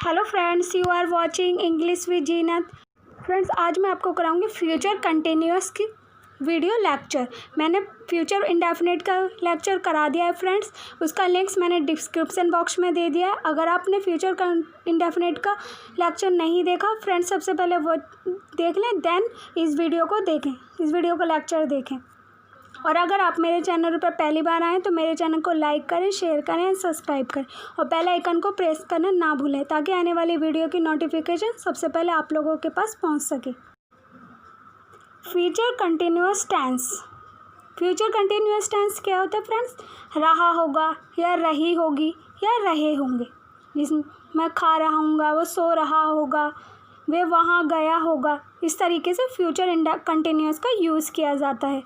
Hello friends, you are watching English with Zeenat. Friends, आज मैं आपको कराऊंगी फ्यूचर कंटिन्यूअस की वीडियो लेक्चर। मैंने फ्यूचर इंडेफिनिट का लेक्चर करा दिया है फ्रेंड्स, उसका लिंक्स मैंने डिस्क्रिप्शन बॉक्स में दे दिया है। अगर आपने फ्यूचर इंडेफिनिट का लेक्चर नहीं देखा फ्रेंड्स, सबसे पहले वो देख लें, देन इस वीडियो को देखें, इस वीडियो का लेक्चर देखें। और अगर आप मेरे चैनल पर पहली बार आएँ तो मेरे चैनल को लाइक करें, शेयर करें एंड सब्सक्राइब करें और बेल आइकन को प्रेस करना ना भूलें ताकि आने वाली वीडियो की नोटिफिकेशन सबसे पहले आप लोगों के पास पहुंच सके। Future continuous tense. Future continuous tense क्या होता है फ्रेंड्स? रहा होगा या रही होगी या रहे होंगे। जिसमें मैं खा रहा हूँगा, वो सो रहा होगा, वे वहाँ गया होगा। इस तरीके से फ्यूचर कंटिन्यूअस का यूज़ किया जाता है।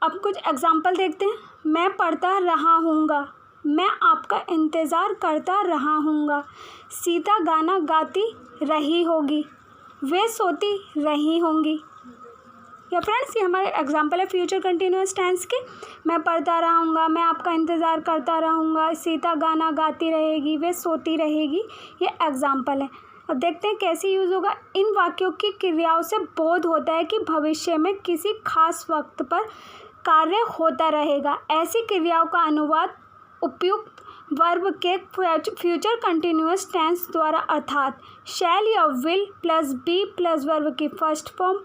अब कुछ एग्जाम्पल देखते हैं। मैं पढ़ता रहा हूँगा, मैं आपका इंतज़ार करता रहा हूँगा, सीता गाना गाती रही होगी, वे सोती रही होंगी। या फ्रेंड्स, ये हमारे एग्जाम्पल है फ्यूचर कंटिन्यूअस टेंस के। मैं पढ़ता रहूँगा, मैं आपका इंतज़ार करता रहूँगा, सीता गाना गाती रहेगी, वे सोती रहेगी। ये एग्जाम्पल है। अब देखते हैं कैसे यूज़ होगा। इन वाक्यों की क्रियाओं से बोध होता है कि भविष्य में किसी खास वक्त पर कार्य होता रहेगा। ऐसी क्रियाओं का अनुवाद उपयुक्त वर्ब के फ्यूचर कंटिन्यूअस टेंस द्वारा अर्थात शैल या will plus be plus verb की फर्स्ट फॉर्म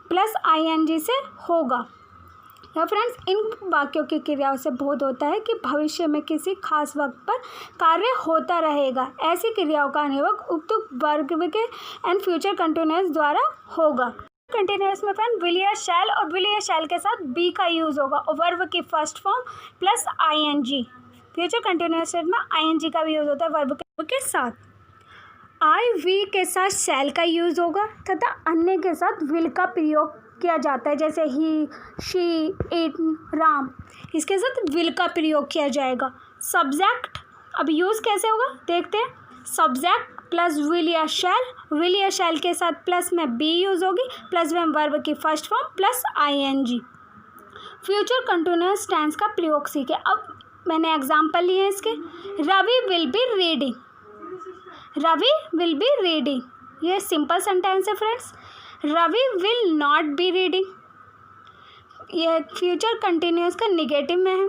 प्लस आईएनजी से होगा। या फ्रेंड्स, इन वाक्यों की क्रियाओं से बोध होता है कि भविष्य में किसी खास वक्त पर कार्य होता रहेगा। ऐसी क्रियाओं का अनुवाद उपयुक्त वर्ब के एंड फ्यूचर कंटिन्यूअस द्वारा होगा। कंटिन्यूअस में फ्रेंड विल या शैल और विल या शैल के साथ बी का यूज़ होगा और वर्ब की first form plus ING. Future continuous में आईएनजी का भी यूज़ होता है वर्ब के साथ। आई वी के साथ शैल का यूज़ होगा तथा अन्य के साथ विल का प्रयोग किया जाता है, जैसे ही, शी, इट, राम। इसके साथ विल का प्रयोग किया जाएगा। सब्जेक्ट अब यूज़ कैसे होगा देखते हैं। सब्जेक्ट प्लस विल या शैल के साथ प्लस में बी यूज़ होगी प्लस में वर्ब की first form plus ING. Future continuous tense का प्रयोग सीखे। अब मैंने एग्जांपल लिए हैं इसके। Ravi will be reading, Ravi will be reading, ये सिंपल सेंटेंस है friends. Ravi will not be reading, ये फ्यूचर कंटिन्यूअस का निगेटिव में है।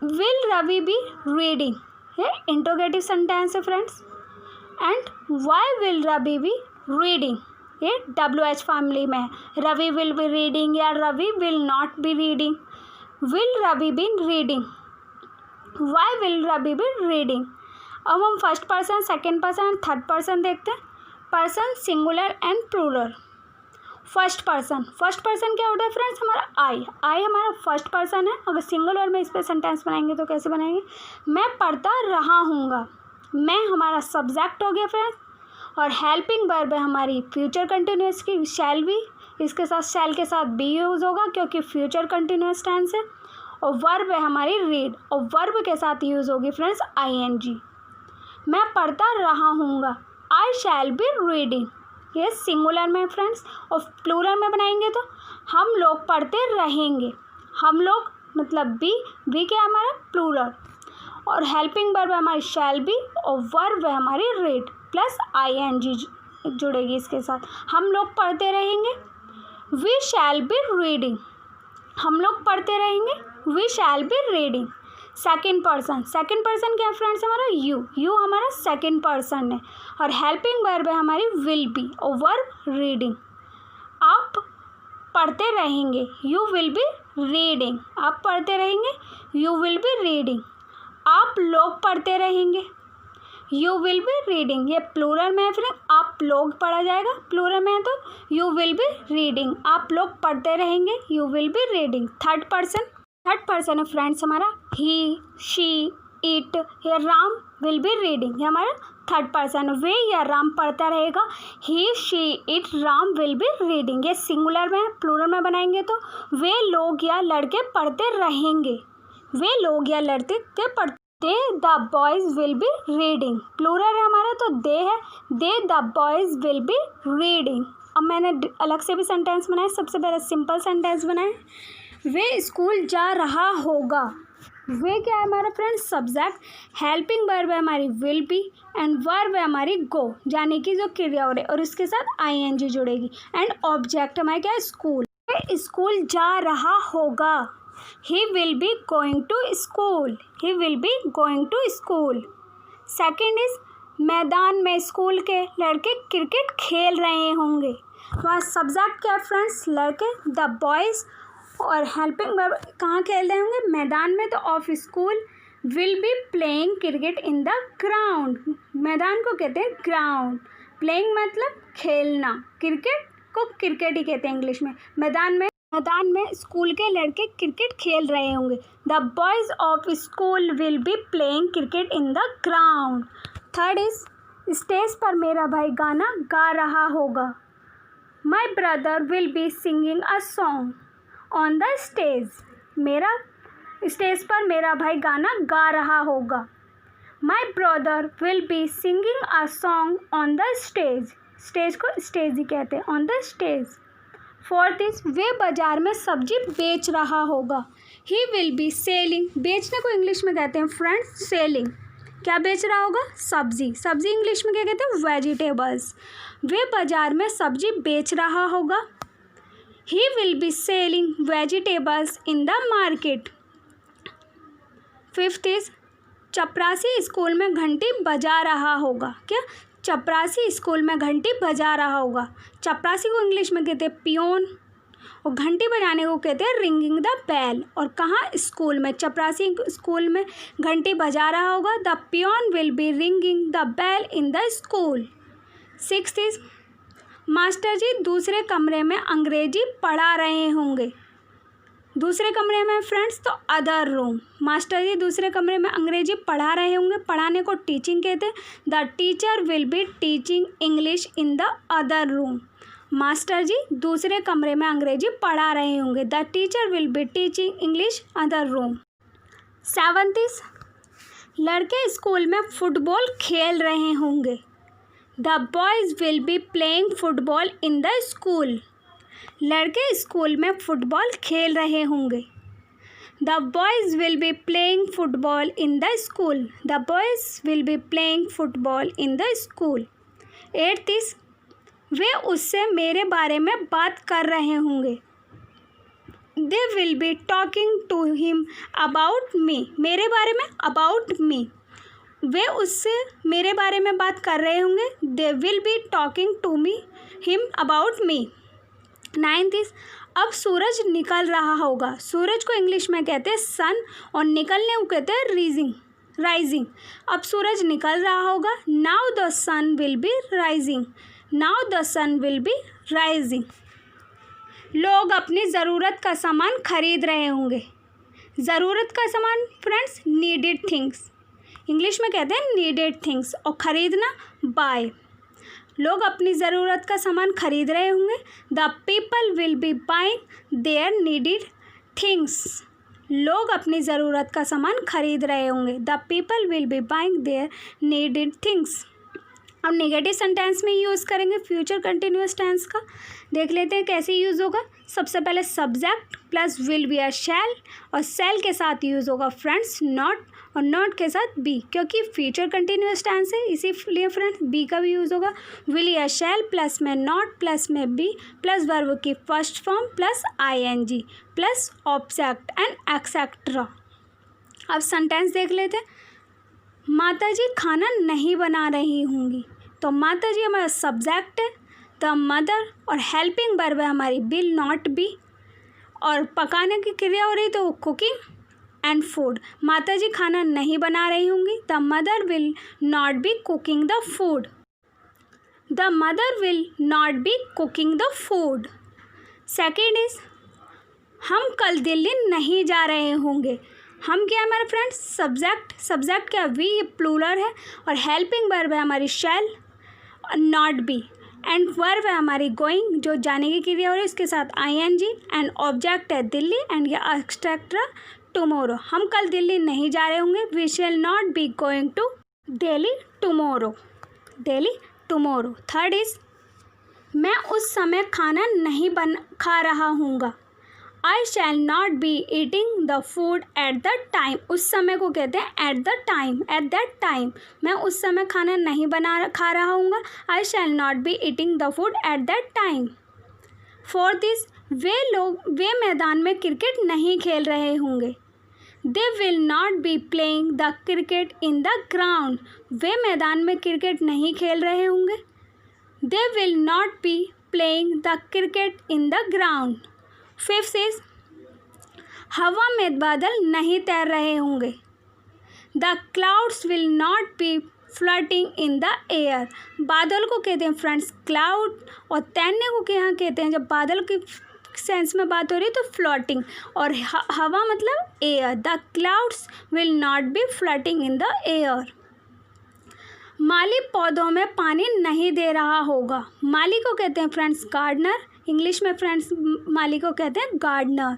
विल रवि बी रीडिंग, ये इंट्रोगेटिव सेंटेंस है friends. And why will Ravi be reading, ये WH फैमिली में है। रवि विल बी रीडिंग या Ravi will not be reading. Will Ravi be reading, why will Ravi be reading. अब हम first person, second person and third person देखते हैं। Person singular and plural. First person क्या होता है फ्रेंड्स? हमारा आई हमारा फर्स्ट पर्सन है। अगर सिंगुलर में इस पर सेंटेंस बनाएंगे तो कैसे बनाएंगे? मैं पढ़ता रहा हूँगा, मैं हमारा सब्जेक्ट हो गया फ्रेंड्स, और हेल्पिंग वर्ब है हमारी फ्यूचर कंटिन्यूअस की शैल बी। इसके साथ शैल के साथ बी यूज़ होगा क्योंकि फ्यूचर कंटिन्यूअस टेंस है। और वर्ब है हमारी रीड और वर्ब के साथ यूज़ होगी फ्रेंड्स आईएनजी। मैं पढ़ता रहा हूँगा, आई शैल बी रीडिंग, ये सिंगुलर में फ्रेंड्स। और प्लूरल में बनाएंगे तो हम लोग पढ़ते रहेंगे। हम लोग मतलब बी क्या है हमारा? प्लूरल। और हेल्पिंग वर्ब हमारी शैल बी और वर्ब है हमारी रीड प्लस आईएनजी जुड़ेगी इसके साथ। हम लोग पढ़ते रहेंगे, वी शैल बी रीडिंग, हम लोग पढ़ते रहेंगे, we shall be reading. Second person क्या है फ्रेंड्स? हमारा यू हमारा सेकेंड पर्सन है। और हेल्पिंग वर्ब है हमारी विल बी और वर्ब रीडिंग। आप पढ़ते रहेंगे, यू विल बी रीडिंग, आप पढ़ते रहेंगे, यू विल बी रीडिंग। आप लोग पढ़ते रहेंगे, यू विल बी रीडिंग, ये प्लूरल में है फिर आप लोग पढ़ा जाएगा। प्लूरल में है तो यू विल बी रीडिंग, आप लोग पढ़ते रहेंगे, you will be reading. Third person है फ्रेंड्स हमारा ही, शी, इट या राम विल बी रीडिंग, ये हमारा थर्ड पर्सन। वे या राम पढ़ता रहेगा, he, she, it, Ram will be reading, ये सिंगुलर में है। प्लूरल में बनाएंगे तो वे लोग या लड़के पढ़ते रहेंगे, वे लोग या लड़के पढ़ते। The boys will be reading, plural है हमारा तो दे है, they the boys will be reading. अब मैंने अलग से भी सेंटेंस बनाए। सबसे पहले सिंपल सेंटेंस बनाए। वे स्कूल जा रहा होगा, वे क्या है हमारा फ्रेंड्स, सब्जेक्ट। हेल्पिंग वर्ब है हमारी विल बी, एंड वर्ब है हमारी गो, यानी कि जो क्रिया हो रही है, और इसके साथ आईएनजी जुड़ेगी। एंड ऑब्जेक्ट हमारा क्या है, स्कूल। स्कूल जा रहा होगा, he will be going to school, he will be going to school. Second is मैदान में स्कूल के लड़के क्रिकेट खेल रहे होंगे। वहाँ सब्जेक्ट क्या है फ्रेंड्स, लड़के, द बॉयज़, और हेल्पिंग वर्ब कहाँ खेल रहे होंगे, मैदान में, तो of school will be playing cricket in the ground. मैदान को कहते हैं ग्राउंड, प्लेइंग मतलब खेलना, क्रिकेट को क्रिकेट ही कहते हैं इंग्लिश में। मैदान में स्कूल के लड़के क्रिकेट खेल रहे होंगे। The boys of school will be playing cricket in the ground. Third is stage पर मेरा भाई गाना गा रहा होगा। My brother will be singing a song on the stage. Stage पर मेरा भाई गाना गा रहा होगा। My brother will be singing a song on the stage. Stage को स्टेज ही कहते हैं, on the stage. Fourth is वे बाजार में सब्जी बेच रहा होगा। ही विल बी सेलिंग, बेचने को इंग्लिश में कहते हैं फ्रेंड्स सेलिंग। क्या बेच रहा होगा, सब्जी। सब्जी इंग्लिश में क्या कहते हैं, वेजिटेबल्स। वे बाजार में सब्जी बेच रहा होगा। He will be selling vegetables in the market. Fifth is चपरासी स्कूल में घंटी बजा रहा होगा। क्या, चपरासी स्कूल में घंटी बजा रहा होगा। चपरासी को इंग्लिश में कहते हैं पियोन, और घंटी बजाने को कहते हैं रिंगिंग द बेल। और कहाँ, स्कूल में, चपरासी स्कूल में घंटी बजा रहा होगा। The peon will be ringing the bell in the school. Sixth is master ji दूसरे कमरे में अंग्रेजी पढ़ा रहे होंगे। दूसरे कमरे में फ्रेंड्स तो अदर रूम। मास्टर जी दूसरे कमरे में अंग्रेजी पढ़ा रहे होंगे, पढ़ाने को टीचिंग कहते हैं। The teacher will be teaching English in the other room. Master ji दूसरे कमरे में अंग्रेजी पढ़ा रहे होंगे। The teacher will be teaching English other room. Seventh is लड़के स्कूल में फुटबॉल खेल रहे होंगे। The boys will be playing football in the school. लड़के स्कूल में फुटबॉल खेल रहे होंगे। The boys will be playing football in the school. The boys will be playing football in the school. Eighth is वे उससे मेरे बारे में बात कर रहे होंगे। They will be talking to him about me. मेरे बारे में, अबाउट मी। वे उससे मेरे बारे में बात कर रहे होंगे। They will be talking to me him about me. Ninth is अब सूरज निकल रहा होगा। सूरज को इंग्लिश में कहते हैं सन, और निकलने को कहते हैं राइजिंग। अब सूरज निकल रहा होगा। Now the sun will be rising. Now the sun will be rising. लोग अपनी ज़रूरत का सामान खरीद रहे होंगे। ज़रूरत का सामान फ्रेंड्स नीडेड थिंग्स, इंग्लिश में कहते हैं नीडेड थिंग्स, और ख़रीदना बाय। लोग अपनी ज़रूरत का सामान खरीद रहे होंगे। The people will be buying their needed things. लोग अपनी ज़रूरत का सामान खरीद रहे होंगे। The people will be buying their needed things. अब नेगेटिव सेंटेंस में यूज़ करेंगे फ्यूचर कंटिन्यूअस टेंस का। देख लेते हैं कैसे यूज़ होगा। सबसे पहले सब्जेक्ट प्लस विल बी या शैल, और शैल के साथ यूज़ होगा फ्रेंड्स नॉट, और नॉट के साथ बी, क्योंकि फ्यूचर कंटिन्यूअस टेंस है इसीलिए फ्रेंड्स बी का भी यूज़ होगा। विल या शैल प्लस में नॉट प्लस में बी प्लस वर्ब की first form plus ING plus object and etcetera. अब सेंटेंस देख लेते हैं। माताजी खाना नहीं बना रही होंगी, तो माताजी हमारा सब्जेक्ट है। द मदर और हेल्पिंग वर्ब है हमारी विल नॉट बी, और पकाने की क्रिया हो रही तो कुकिंग एंड फूड। माताजी खाना नहीं बना रही होंगी। The mother will not B cooking the food. The mother will not B cooking the food. Second is हम कल दिल्ली नहीं जा रहे होंगे। हम क्या है हमारे फ्रेंड्स सब्जेक्ट, सब्जेक्ट क्या वी, ये प्लूरल है, और हेल्पिंग वर्ब है हमारी शैल नॉट बी, एंड वर्ब है हमारी गोइंग जो जाने की क्रिया हो रही है उसके साथ आईएनजी, एंड ऑब्जेक्ट है दिल्ली एंड ये एक्सेट्रा टुमारो। हम कल दिल्ली नहीं जा रहे होंगे। We shall not be going to Delhi tomorrow. Delhi tomorrow. Third is मैं उस समय खाना नहीं खा रहा हूँगा। I shall not be eating the food at the time, उस समय को कहते हैं at the time, at that time, मैं उस समय खाना नहीं खा रहा हूँगा। I shall not be eating the food at that time. Fourth is वे मैदान में क्रिकेट नहीं खेल रहे होंगे। They will not be playing the cricket in the ground, वे मैदान में क्रिकेट नहीं खेल रहे होंगे। They will not be playing the cricket in the ground. Fifth is हवा में बादल नहीं तैर रहे होंगे। The clouds will not be floating in the air, बादल को कहते हैं फ्रेंड्स क्लाउड, और तैरने को क्या कहते हैं, जब बादल की सेंस में बात हो रही है तो फ्लोटिंग, और हवा मतलब air. The clouds will not be floating in the air. माली पौधों में पानी नहीं दे रहा होगा, माली को कहते हैं फ्रेंड्स गार्डनर, इंग्लिश में फ्रेंड्स माली को कहते हैं गार्डनर।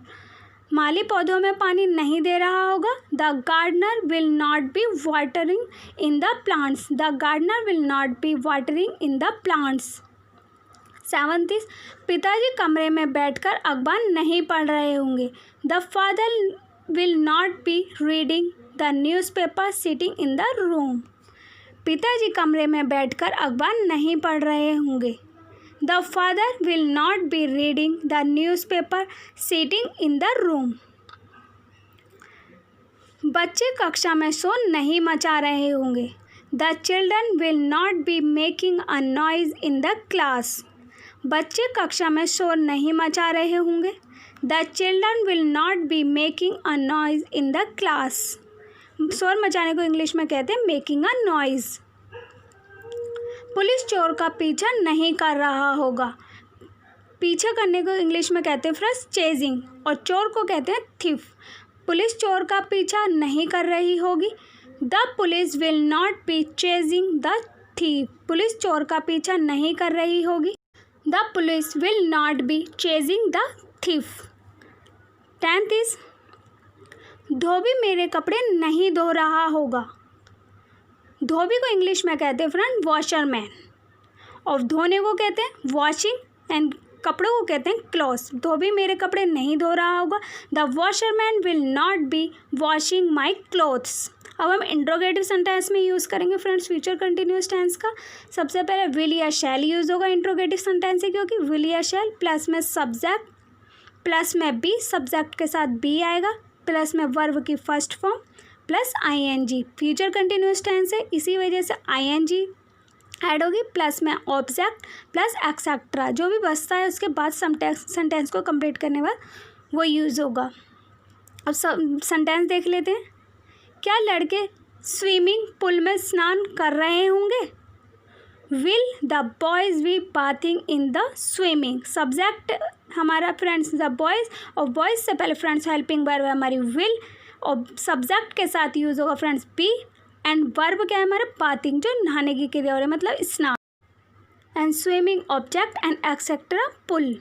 माली पौधों में पानी नहीं दे रहा होगा। The gardener will not be watering in the plants, the gardener will not be watering in the plants. Seventh is पिताजी कमरे में बैठकर अखबार नहीं पढ़ रहे होंगे। The father will not be reading the newspaper sitting in the room, पिताजी कमरे में बैठकर अखबार नहीं पढ़ रहे होंगे। The father will not be reading the newspaper sitting in the room. बच्चे कक्षा में शोर नहीं मचा रहे होंगे। The children will not be making a noise in the class, बच्चे कक्षा में शोर नहीं मचा रहे होंगे। The children will not be making a noise in the class, शोर मचाने को इंग्लिश में कहते हैं मेकिंग अ नॉइज। पुलिस चोर का पीछा नहीं कर रहा होगा, पीछा करने को इंग्लिश में कहते हैं फ्रेंड्स चेजिंग, और चोर को कहते हैं थीफ। पुलिस चोर का पीछा नहीं कर रही होगी। The police will not be chasing the thief, police चोर का पीछा नहीं कर रही होगी। The police will not be chasing the thief. 10th is धोबी मेरे कपड़े नहीं धो रहा होगा, धोबी को इंग्लिश में कहते हैं फ्रेंड वॉशरमैन, और धोने को कहते हैं वॉशिंग, एंड कपड़ों को कहते हैं क्लॉथ्स। धोबी मेरे कपड़े नहीं धो रहा होगा। The washerman will not be washing my clothes. अब हम इंट्रोगेटिव सेंटेंस में यूज़ करेंगे फ्रेंड्स फ्यूचर कंटिन्यूअस टेंस का। सबसे पहले विल या शैल यूज़ होगा इंट्रोगेटिव सेंटेंस से, क्योंकि विल या शैल प्लस में सब्जेक्ट, प्लस में बी, सब्जेक्ट के साथ बी आएगा, प्लस में वर्ब की first form, plus I N G. Future continuous tense है, इसी वजह से आई-एन-जी ऐड होगी, प्लस में ऑब्जेक्ट प्लस एक्सेट्रा, जो भी बचता है उसके बाद सेंटेंस को कंप्लीट करने के बाद वो यूज़ होगा। अब सेंटेंस देख लेते हैं। क्या लड़के स्विमिंग पूल में स्नान कर रहे होंगे? Will the boys be bathing in the swimming, subject हमारा फ्रेंड्स द बॉयज़, और बॉयज़ से पहले फ्रेंड्स हेल्पिंग वर्ब है हमारी विल, और सब्जेक्ट के साथ यूज़ होगा फ्रेंड्स बी, एंड वर्ब क्या है हमारा बाथिंग, जो नहाने की क्रिया हो रही है मतलब स्नान, and swimming object and etcetera pool.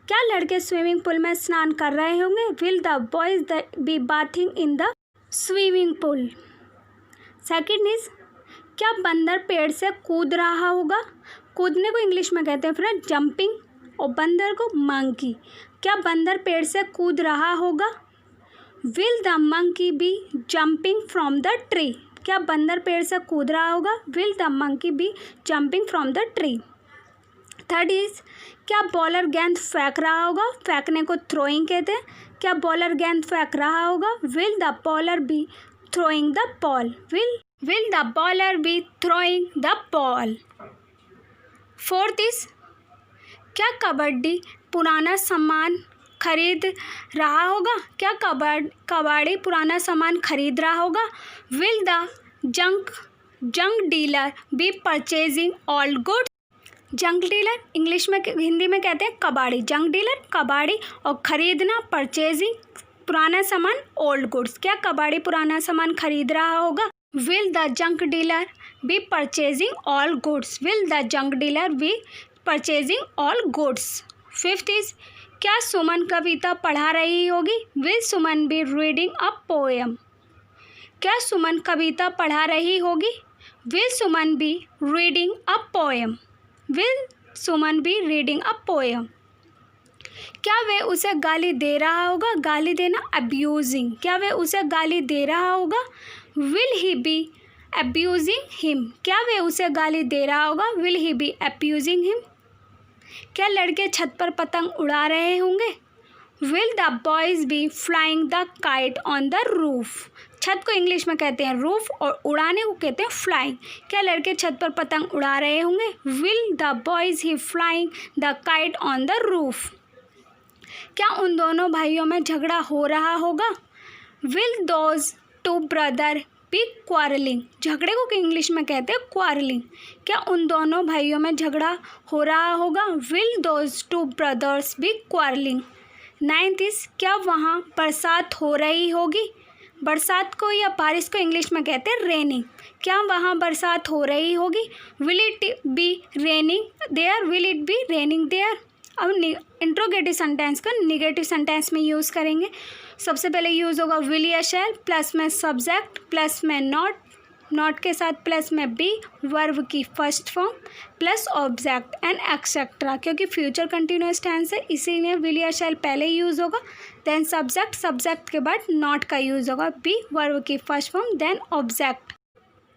क्या लड़के स्विमिंग पूल में स्नान कर रहे होंगे? Will the boys be bathing in the swimming pool. Second is क्या बंदर पेड़ से कूद रहा होगा? कूदने को इंग्लिश में कहते हैं फ्रेंड जंपिंग, और बंदर को मंकी। क्या बंदर पेड़ से कूद रहा होगा? Will the monkey be jumping from the tree, क्या बंदर पेड़ से कूद रहा होगा? Will the monkey be jumping from the tree. Third is क्या बॉलर गेंद फेंक रहा होगा? फेंकने को थ्रोइंग कहते हैं। क्या बॉलर गेंद फेंक रहा होगा? Will the bowler be throwing the ball, will the bowler be throwing the ball. Fourth is क्या कबड्डी पुराना सामान खरीद रहा होगा? क्या कबाड़ी पुराना सामान खरीद रहा होगा? Will the junk dealer be purchasing old goods, junk dealer English में हिंदी में कहते हैं कबाड़ी, जंक डीलर कबाड़ी, और खरीदना परचेजिंग पुराना सामान ओल्ड गुड्स। क्या कबाड़ी पुराना सामान खरीद रहा होगा? Will the junk dealer be purchasing all goods, will the junk dealer be purchasing all goods. Fifth is क्या सुमन कविता पढ़ा रही होगी? Will Suman be reading a poem, क्या सुमन कविता पढ़ा रही होगी? Will Suman be reading a poem, will Suman be reading a poem. क्या वे उसे गाली दे रहा होगा? गाली देना अब्यूजिंग। क्या वे उसे गाली दे रहा होगा? Will he be abusing him. क्या वे उसे गाली दे रहा होगा? Will he be abusing him. क्या लड़के छत पर पतंग उड़ा रहे होंगे? Will the boys be flying the kite on the roof. छत को इंग्लिश में कहते हैं रूफ और उड़ाने को कहते हैं फ्लाइंग। क्या लड़के छत पर पतंग उड़ा रहे होंगे? Will the boys he flying the kite on the roof. क्या उन दोनों भाइयों में झगड़ा हो रहा होगा? Will those two brother be quarrelling. झगड़े को इंग्लिश में कहते हैं क्वारलिंग। क्या उन दोनों भाइयों में झगड़ा हो रहा होगा? Will those two brothers be quarrelling. 9th is क्या वहाँ बरसात हो रही होगी? बरसात को या बारिश को इंग्लिश में कहते हैं रेनिंग। क्या वहाँ बरसात हो रही होगी? Will it be raining there? Will it be raining there? अब इंट्रोगेटिव सेंटेंस का निगेटिव सेंटेंस में यूज़ करेंगे। सबसे पहले यूज़ होगा विल या शैल, प्लस में सब्जेक्ट, प्लस में नॉट, नॉट के साथ प्लस में बी, वर्ब की first form, plus object and etcetera. क्योंकि फ्यूचर कंटिन्यूअस टेंस है इसीलिए विल या शैल पहले यूज़ होगा, देन सब्जेक्ट, सब्जेक्ट के बाद नॉट का यूज़ होगा, बी वर्ब की first form, then object.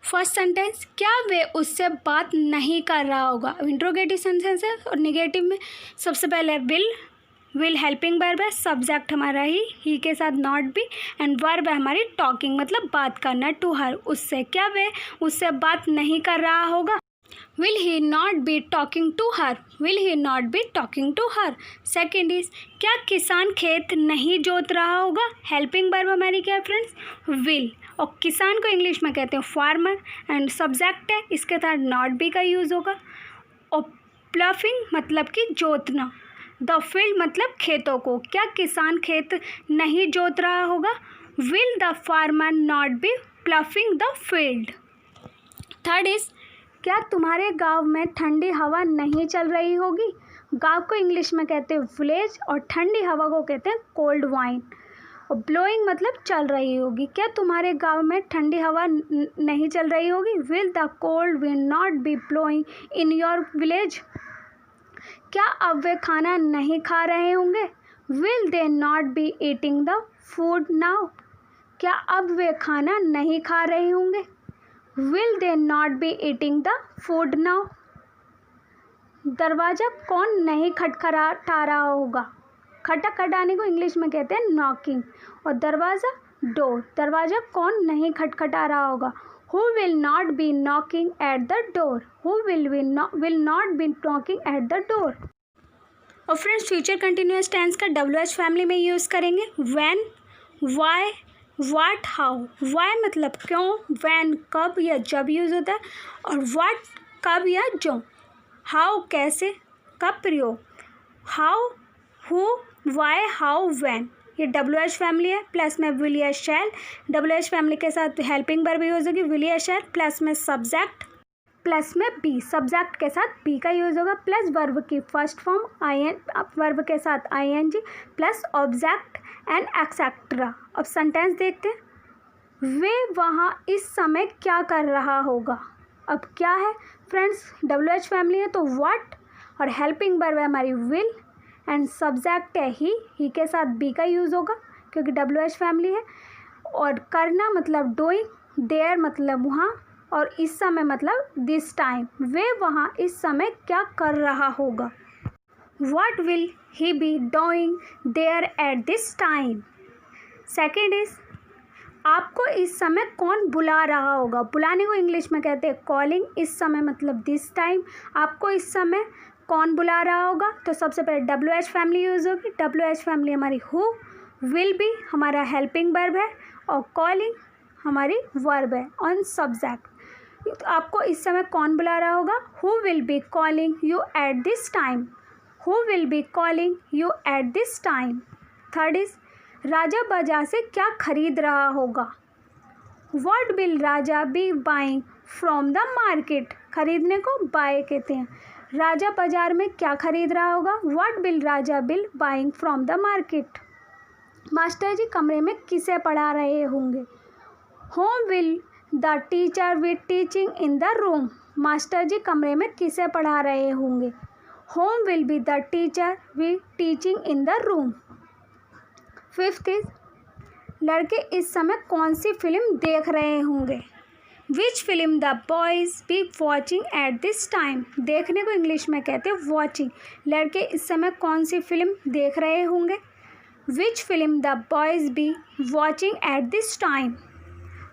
First sentence क्या वे उससे बात नहीं कर रहा होगा? इंट्रोगेटिव सेंटेंस है और निगेटिव में सबसे पहले विल हेल्पिंग वर्ब है, सब्जेक्ट हमारा ही के साथ नॉट बी, एंड वर्ब है हमारी टॉकिंग मतलब बात करना, टू हर उससे। क्या वे उससे बात नहीं कर रहा होगा? Will he not be talking to her? Will he not be talking to her. Second is क्या किसान खेत नहीं जोत रहा होगा? हेल्पिंग वर्ब हमारी क्या है फ्रेंड्स? विल, और किसान को इंग्लिश में कहते हैं फार्मर, एंड सब्जेक्ट है इसके साथ नॉट बी का यूज़ होगा, और प्लफिंग मतलब कि जोतना, द फील्ड मतलब खेतों को। क्या किसान खेत नहीं जोत रहा होगा? Will the farmer not be ploughing the field. Third is क्या तुम्हारे गांव में ठंडी हवा नहीं चल रही होगी? गांव को इंग्लिश में कहते हैं विलेज, और ठंडी हवा को कहते हैं कोल्ड वाइन, और ब्लोइंग मतलब चल रही होगी। क्या तुम्हारे गांव में ठंडी हवा नहीं चल रही होगी? Will the cold wind not be blowing in your village. क्या अब वे खाना नहीं खा रहे होंगे? Will they not be eating the food now. क्या अब वे खाना नहीं खा रहे होंगे? Will they not be eating the food now. दरवाज़ा कौन नहीं खटखटा रहा होगा? खटखटाने को इंग्लिश में कहते हैं नॉकिंग, और दरवाज़ा डोर। दरवाज़ा कौन नहीं खटखटा रहा होगा? Who will not be knocking at the door? Who will not be knocking at the door? और फ्रेंड्स फ्यूचर कंटिन्यूअस टेंस का WH फैमिली में यूज़ करेंगे। when, why, what, how। why मतलब क्यों, when कब या जब यूज़ होता है, और what कब या जो, how कैसे कब प्रयोग, how who why how when। ये WH फैमिली है, प्लस में विल या शैल। WH फैमिली के साथ हेल्पिंग वर्ब यूज़ होगी विल या शैल, प्लस में सब्जेक्ट, प्लस में बी, सब्जेक्ट के साथ बी का यूज़ होगा, प्लस वर्ब की फर्स्ट फॉर्म वर्ब के साथ ING, plus object and etcetera. अब सेंटेंस देखते हैं। वे वहाँ इस समय क्या कर रहा होगा? अब क्या है फ्रेंड्स, WH फैमिली है तो व्हाट, और हेल्पिंग वर्ब है हमारी विल, एंड सब्जेक्ट है ही के साथ बी का यूज़ होगा क्योंकि WH फैमिली है, और करना मतलब डूइंग, देयर मतलब वहाँ, और इस समय मतलब दिस टाइम। वे वहाँ इस समय क्या कर रहा होगा? What will he be doing there at this time. Second is आपको इस समय कौन बुला रहा होगा? बुलाने को इंग्लिश में कहते हैं कॉलिंग, इस समय मतलब दिस टाइम। आपको इस समय कौन बुला रहा होगा? तो सबसे पहले WH फैमिली यूज़ होगी। WH फैमिली हमारी हु, विल बी हमारा हेल्पिंग वर्ब है, और कॉलिंग हमारी वर्ब है ऑन सब्जेक्ट। तो आपको इस समय कौन बुला रहा होगा? Who will be calling you at this time. Who will be calling you at this time. Third is Raja बाजार से क्या खरीद रहा होगा? What will Raja be buying from the market. खरीदने को बाय कहते हैं। राजा बाजार में क्या खरीद रहा होगा? What will Raja bill buying from the market. Master ji कमरे में किसे पढ़ा रहे होंगे? Whom will the teacher be teaching in the room. Master ji कमरे में किसे पढ़ा रहे होंगे? Home will be the teacher we teaching in the room. 5th is लड़के इस समय कौन सी फिल्म देख रहे होंगे. Which film the boys be watching at this time? देखने को इंग्लिश में कहते हैं watching. लड़के इस समय कौन सी फिल्म देख रहे होंगे. Which film the boys be watching at this time?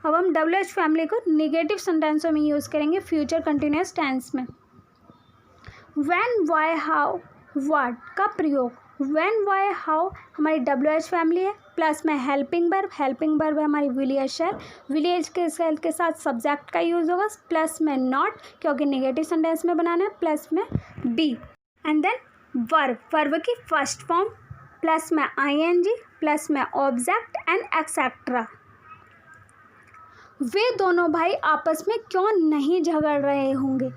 अब हम WH फैमिली को निगेटिव सेंटेंसों में यूज़ करेंगे फ्यूचर कंटिन्यूअस टेंस में. When, why, how, what का प्रयोग. When, why, how हमारी WH फैमिली है, प्लस में हेल्पिंग वर्ब है हमारी विल या शैल. विल के साथ सब्जेक्ट का यूज़ होगा, प्लस में नॉट क्योंकि नेगेटिव सेंटेंस में बनाना है, प्लस में बी. एंड देन वर्ब की फर्स्ट फॉर्म, प्लस में ing, प्लस में ऑब्जेक्ट एंड एक्सेट्रा. वे दोनों भाई आपस में क्यों नहीं झगड़ रहे होंगे.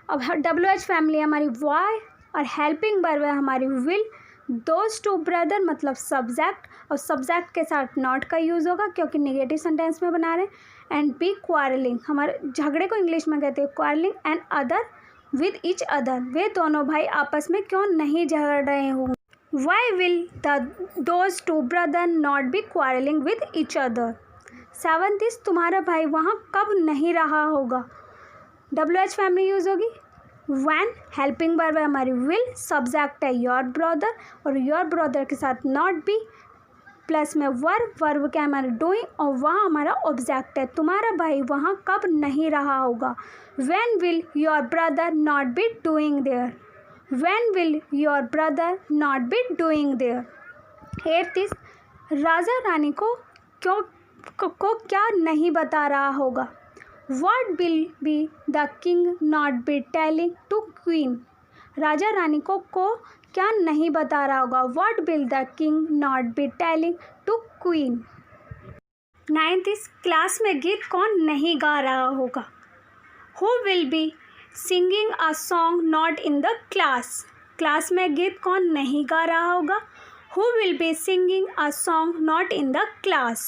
अब WH फैमिली हमारी वाई और हेल्पिंग वर्ब है हमारी विल. दोज टू ब्रदर मतलब सब्जेक्ट, और सब्जेक्ट के साथ नॉट का यूज़ होगा क्योंकि नेगेटिव सेंटेंस में बना रहे हैं. एंड बी क्वारलिंग, हमारे झगड़े को इंग्लिश में कहते हैं quarrelling. And other with each other, वे दोनों भाई आपस में क्यों नहीं झगड़ रहे होंगे. Why will those two brother not be quarrelling with each other. 7th is तुम्हारा भाई वहाँ कब नहीं रहा होगा. WH फैमिली यूज़ होगी. When हेल्पिंग वर्ब है हमारी विल, सब्जेक्ट है योर ब्रदर और योर ब्रदर के साथ नॉट बी, प्लस में वर्ब क्या हमारा डूइंग और वहाँ हमारा ऑब्जेक्ट है. तुम्हारा भाई वहाँ कब नहीं रहा होगा. When will your brother not be doing there? When will your brother not be doing there? 8th is Raja Rani को क्या नहीं बता रहा होगा. What will be the king not be telling to queen? Raja Rani को क्या नहीं बता रहा होगा. What will the king not be telling to queen? 9th is class में गीत कौन नहीं गा रहा होगा. Who will be singing a song not in the class? Class में गीत कौन नहीं गा रहा होगा. Who will be singing a song not in the class?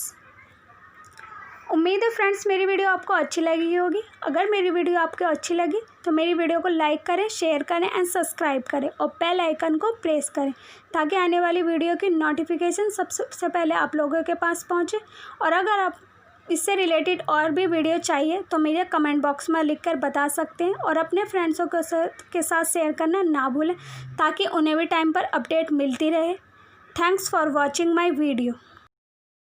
उम्मीद है फ्रेंड्स मेरी वीडियो आपको अच्छी लगी होगी. अगर मेरी वीडियो आपको अच्छी लगी तो मेरी वीडियो को लाइक करें, शेयर करें एंड सब्सक्राइब करें और बेल आइकन को प्रेस करें ताकि आने वाली वीडियो की नोटिफिकेशन सबसे पहले आप लोगों के पास पहुंचे. और अगर आप इससे रिलेटेड और भी वीडियो चाहिए तो मेरे कमेंट बॉक्स में लिखकर बता सकते हैं और अपने फ्रेंड्सों के साथ शेयर करना ना भूलें ताकि उन्हें भी टाइम पर अपडेट मिलती रहे. Thanks for watching my video.